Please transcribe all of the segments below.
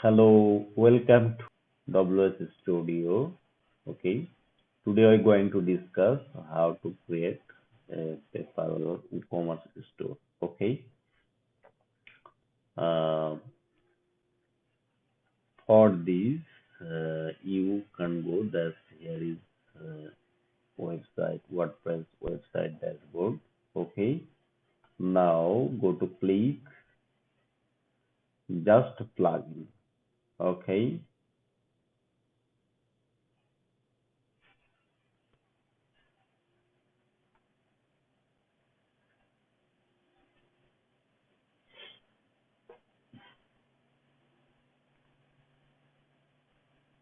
Hello, welcome to WS Studio. Okay, today we're going to discuss how to create a PayPal e-commerce store. Okay, uh, for this, you can go. That here is website WordPress website dashboard. Okay, now go to click just plugin. Okay,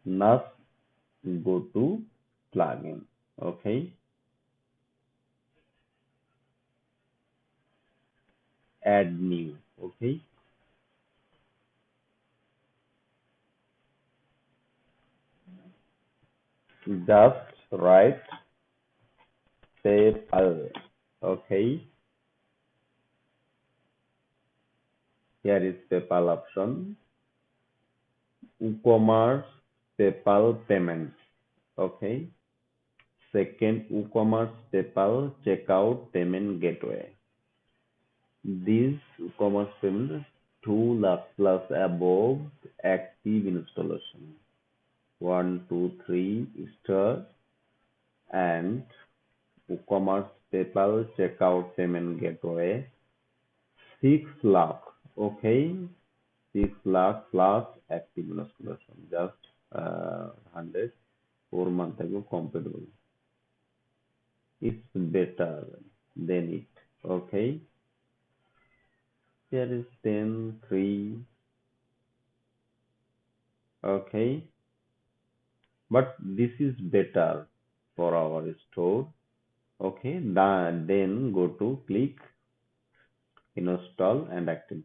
now go to plugin. Okay, add new. Okay, just write PayPal. Okay, here is PayPal option. WooCommerce PayPal payments. Okay, second WooCommerce PayPal checkout payment gateway. These WooCommerce payments 2 lakh plus above active installation. 1, 2, 3 star and WooCommerce PayPal checkout payment gateway 6 lakh. Okay, 6 lakh plus active installation. Just 100 4 months ago compatible. It's better than it. Okay, here is 10 3. Okay, but this is better for our store. Okay, then go to click install and active.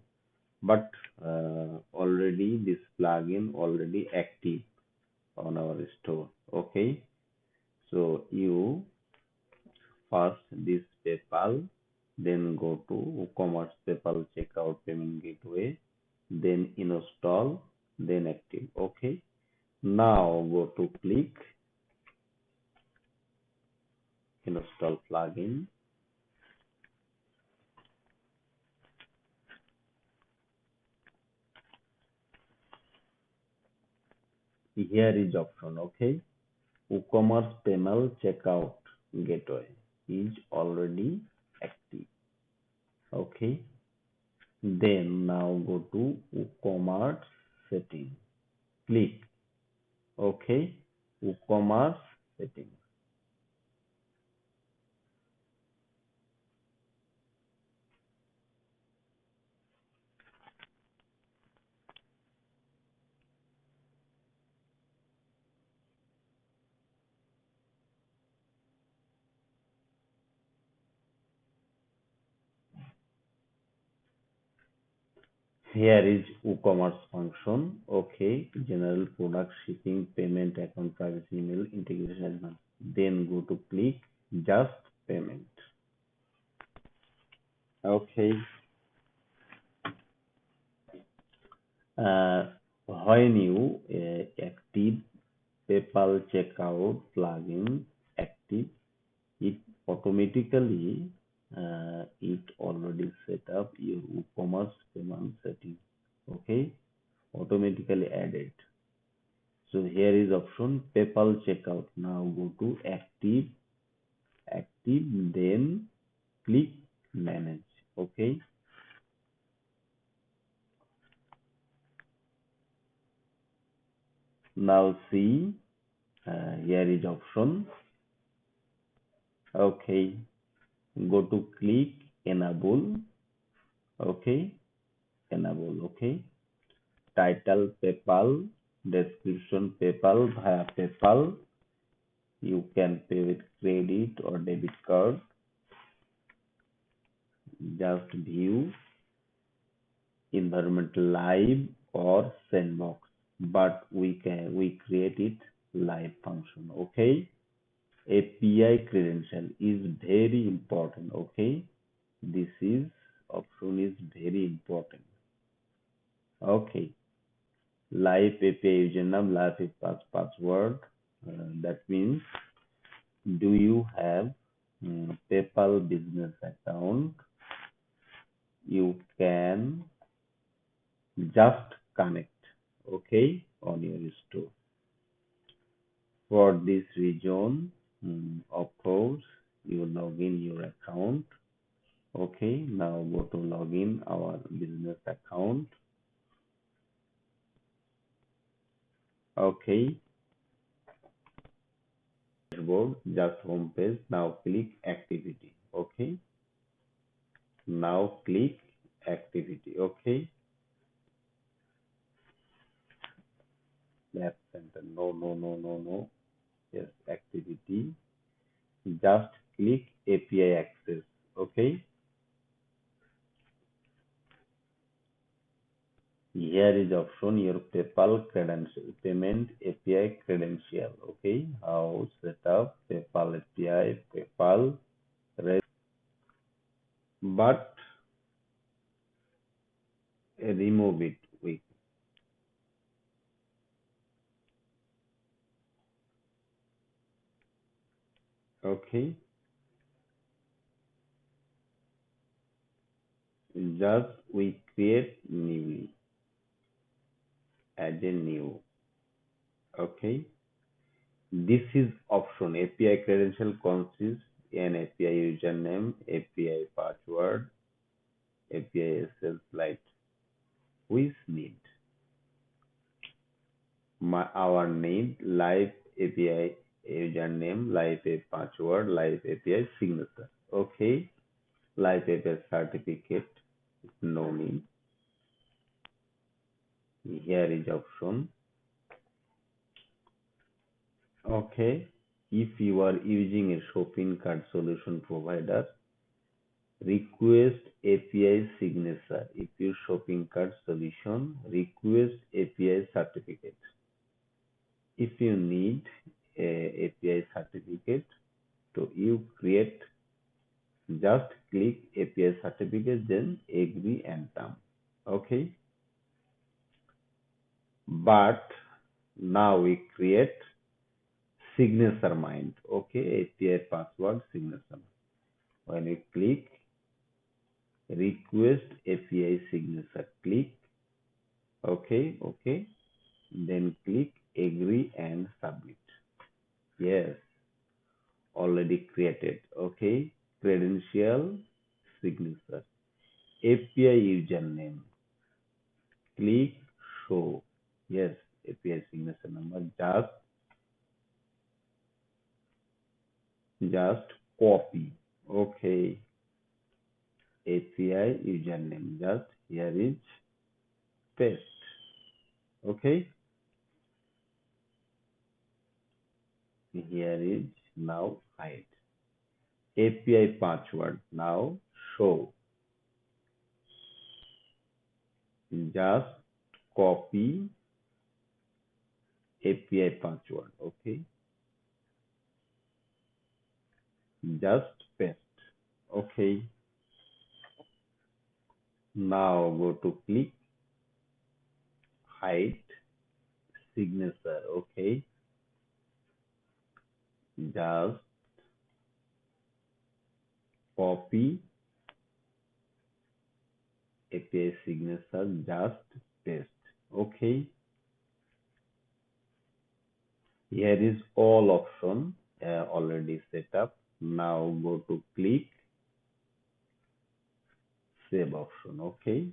But already this plugin already active on our store. Okay, so you first this PayPal, then go to WooCommerce PayPal checkout payment gateway, then install, then active. Okay, now go to click install plugin. Here is option. Okay, WooCommerce PayPal checkout gateway is already active. Okay, then now go to WooCommerce setting. Click OK, WooCommerce setting. Here is WooCommerce function. Okay, general product shipping, payment, account privacy, email, integration element. Then go to click just payment. Okay, uh, when you active PayPal checkout plugin active, it automatically it already set up your WooCommerce payment setting. Okay, automatically added. So here is option PayPal checkout. Now go to active, then click manage. Okay, now see here is option. Okay, go to click enable. Okay, enable. Okay, title PayPal, description PayPal via PayPal. You can pay with credit or debit card. Just view environment live or sandbox, but we create it live function. Okay, API credential is very important. Okay, this is option is very important. Okay, live API username, live password. That means, do you have PayPal business account? You can just connect, okay, on your store. For this region, of course, you log in your account. Okay, now go to login our business account. Okay, dashboard, just home page. Now click activity. Okay, now click activity. Okay, left center. No, no, no, no, no. Yes, activity. Just click API access. Okay, here is option your PayPal credential, payment API credential. Okay, how set up PayPal API, PayPal, but remove it with. Okay, just we create newly, add a new. Okay, this is option. API credential consists an API username, API password, API SL slide. We need our need live API username, live API password, live API signature. Okay, live API certificate, no need. Here is option. Okay, if you are using a shopping cart solution provider, request API signature. If your shopping cart solution, request API certificate. If you need a API certificate, so you create, just click API certificate, then agree and term. Okay, but now we create signature mind. Okay, API password signature. When you click request API signature, click okay, okay, then click agree and submit. Yes, already created. Okay, credential signature, API username, click show. Yes, API signature number, just copy. Okay, API username, just here is paste. Okay, here is now hide. API password, now show. Just copy API password. Okay, just paste. Okay, now go to click hide signature. Okay, just copy API signature, just paste. Okay, here is all option already set up. Now go to click save option. Okay,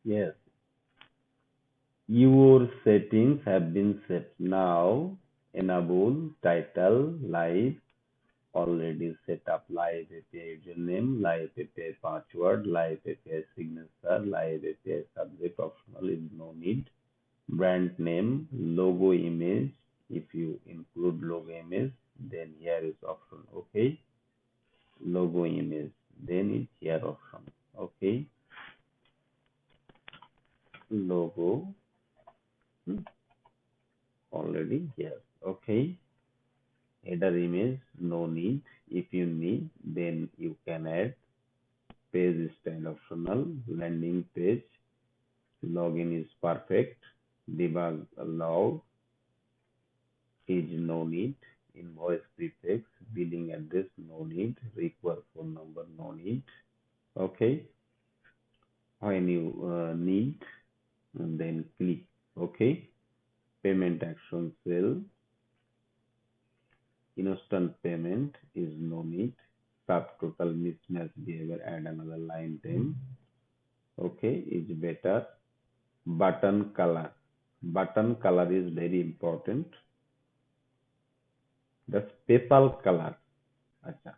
yes, your settings have been set. Now enable title live, already set up live API username, live API password, live API signature, live API subject optional is no need. Brand name, logo image, if you include logo image, then here is option. Okay, logo image, then it's here option. Okay, logo already here. Okay, header image, no need. If you need, then you can add page style. and optional. Landing page, login is perfect. Debug allowed is no need. Invoice prefix, billing address no need. Require phone number no need. Okay. When you need, and then click. Okay. Payment action cell. Instant payment is no need. Subtotal mismatch behavior, add another line 10. Okay, is better. Button color. Button color is very important. That's PayPal color. Acha.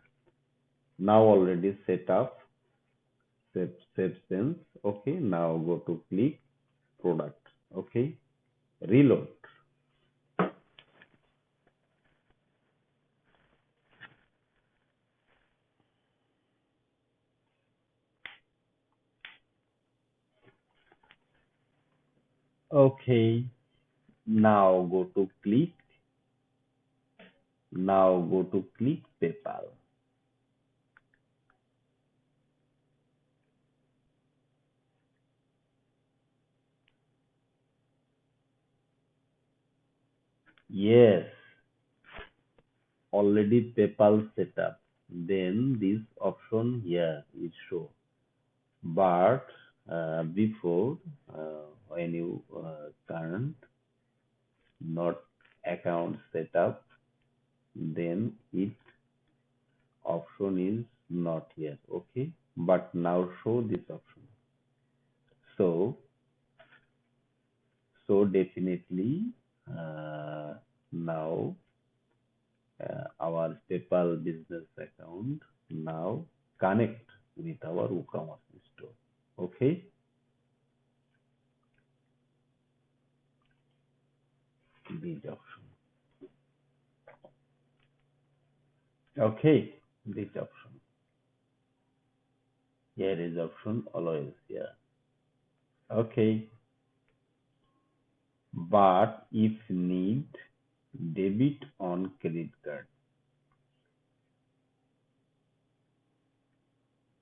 Now already set up. Save sense. Okay, now go to click product. Okay, reload. Okay, now go to click. Now go to click PayPal. Yes, already PayPal set up. Then this option here is show. But before, when you current not account setup, then it option is not here. Okay, but now show this option. So definitely now our PayPal business account now connect with our WooCommerce store. Okay, this option. Okay, this option. Here is option always here. Okay, but if need debit on credit card.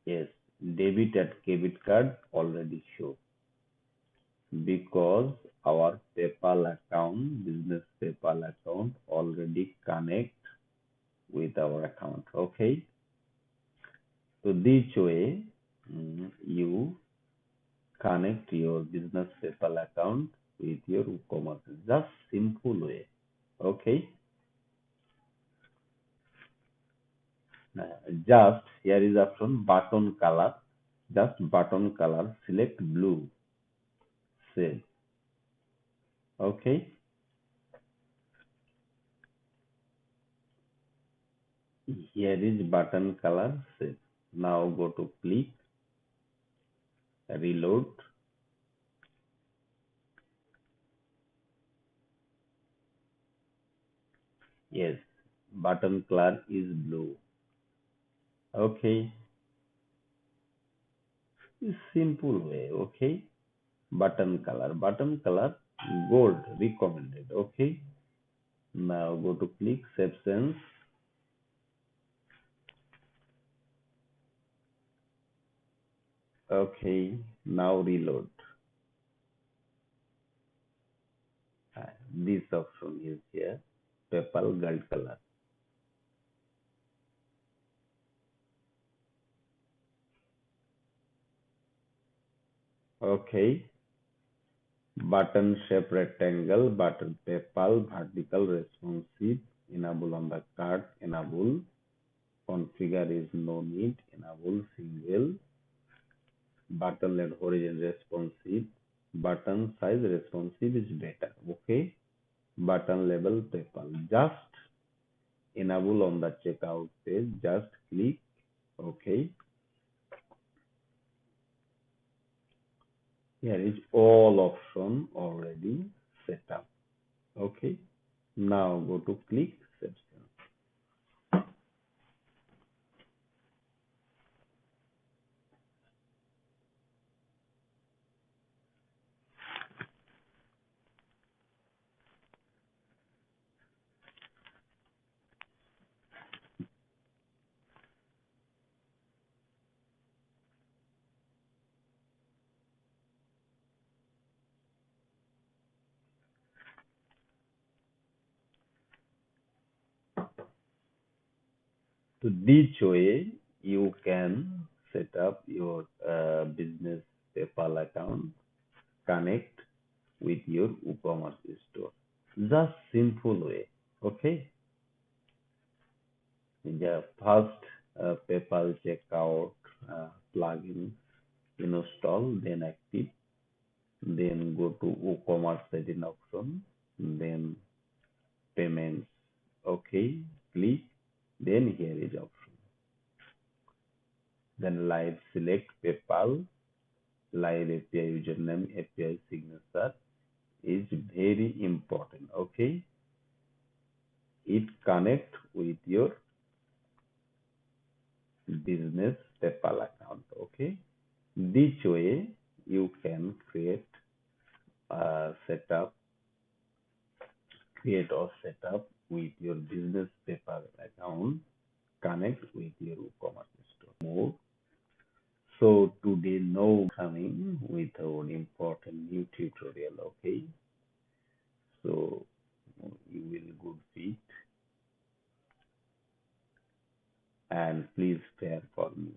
Yes, debit at credit card already show because our PayPal account, business PayPal account already connect with our account. Okay, so this way you connect your business PayPal account with your WooCommerce. Just simple way. Okay. Just here is option button color. Just button color. Select blue. Save. Okay. Here is button color. Save. Now go to click. Reload. Yes. Button color is blue. Okay. Simple way. Okay. Button color. Button color gold recommended. Okay. Now go to click save sense. Okay. Now reload. This option is here. PayPal gold color. Okay. Button shape rectangle, button PayPal, vertical responsive, enable on the card, enable, configure is no need, enable single, button led horizon responsive, button size responsive is better. Okay. Button label PayPal. Just enable on the checkout page, just click OK. Here is all option already set up. Okay. Now go to click save. So this way you can set up your business PayPal account, connect with your e-commerce store. Just simple way. Okay. The first PayPal checkout plugin install, then active, then go to e-commerce setting option, then payments. Okay, click, then here is option. Then live select PayPal, live API username, API signature is very important. Okay, it connect with your business PayPal account. Okay, this way you can setup, create or set up with your business PayPal account, connect with your e-commerce store. More. So today now coming with our important new tutorial. Okay, so you will good fit and please share for me.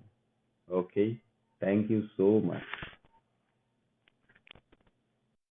Okay, thank you so much.